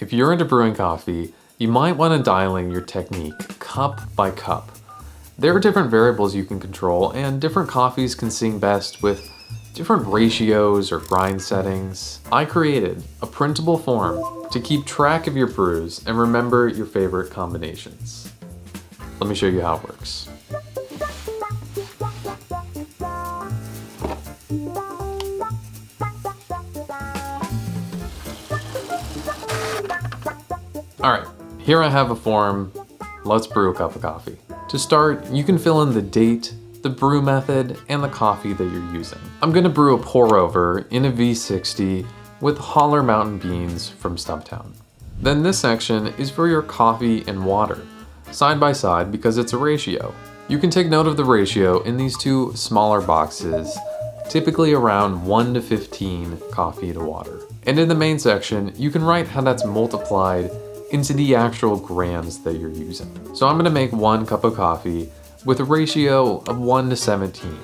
If you're into brewing coffee, you might want to dial in your technique cup by cup. There are different variables you can control, and different coffees can sing best with different ratios or grind settings. I created a printable form to keep track of your brews and remember your favorite combinations. Let me show you how it works. Alright, here I have a form. Let's brew a cup of coffee. To start, you can fill in the date, the brew method, and the coffee that you're using. I'm gonna brew a pour over in a V60 with Holler Mountain beans from Stumptown. Then this section is for your coffee and water, side by side because it's a ratio. You can take note of the ratio in these two smaller boxes, typically around 1 to 15 coffee to water. And in the main section, you can write how that's multiplied into the actual grams that you're using. So I'm gonna make 1 cup of coffee with a ratio of 1 to 17.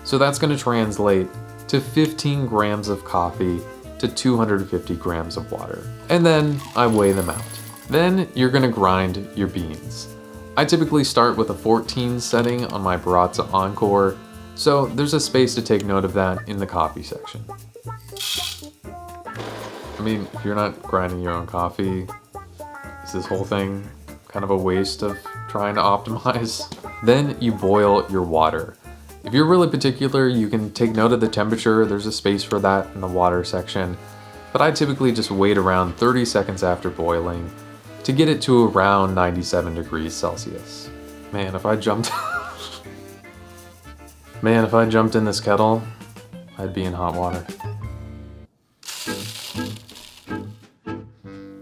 So that's gonna translate to 15 grams of coffee to 250 grams of water. And then I weigh them out. Then you're gonna grind your beans. I typically start with a 14 setting on my Baratza Encore, so there's a space to take note of that in the coffee section. I mean, if you're not grinding your own coffee, is this whole thing kind of a waste of trying to optimize? Then you boil your water. If you're really particular, you can take note of the temperature. There's a space for that in the water section. But I typically just wait around 30 seconds after boiling to get it to around 97 degrees Celsius. Man, if I jumped in this kettle, I'd be in hot water.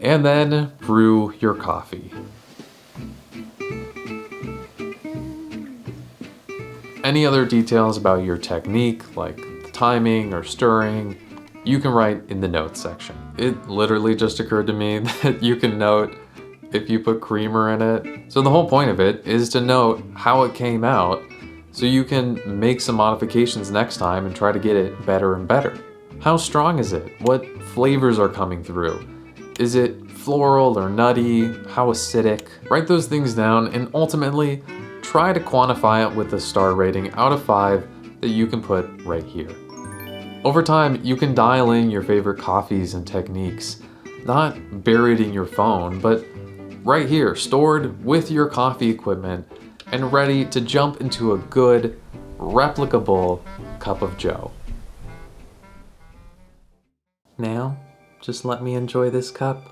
And then brew your coffee. Any other details about your technique, like the timing or stirring, you can write in the notes section. It literally just occurred to me that you can note if you put creamer in it. So the whole point of it is to note how it came out so you can make some modifications next time and try to get it better and better. How strong is it? What flavors are coming through? Is it floral or nutty? How acidic? Write those things down and ultimately try to quantify it with a star rating out of 5 that you can put right here. Over time, you can dial in your favorite coffees and techniques, not buried in your phone, but right here, stored with your coffee equipment and ready to jump into a good, replicable cup of joe. Now, just let me enjoy this cup.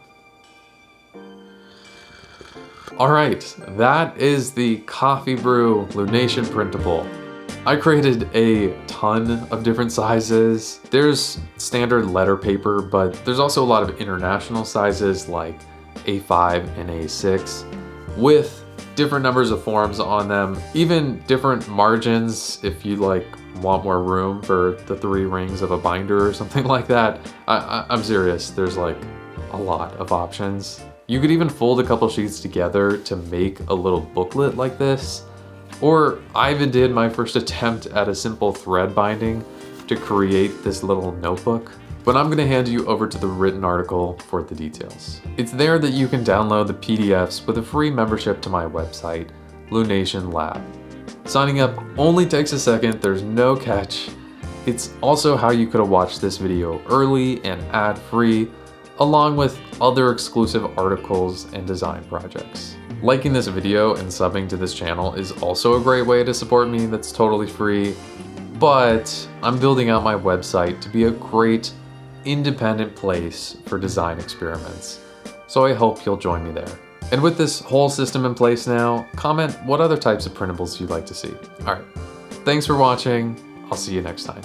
All right, that is the Coffee Brew Lunation Printable. I created a ton of different sizes. There's standard letter paper, but there's also a lot of international sizes like A5 and A6 with different numbers of forms on them, even different margins if you want more room for the 3 rings of a binder or something like that. I'm serious, there's a lot of options. You could even fold a couple sheets together to make a little booklet like this. Or I even did my first attempt at a simple thread binding to create this little notebook. But I'm gonna hand you over to the written article for the details. It's there that you can download the PDFs with a free membership to my website, Lunation Lab. Signing up only takes a second, there's no catch. It's also how you could have watched this video early and ad-free, along with other exclusive articles and design projects. Liking this video and subbing to this channel is also a great way to support me that's totally free, but I'm building out my website to be a great independent place for design experiments, so I hope you'll join me there. And with this whole system in place now, comment what other types of printables you'd like to see. All right, thanks for watching. I'll see you next time.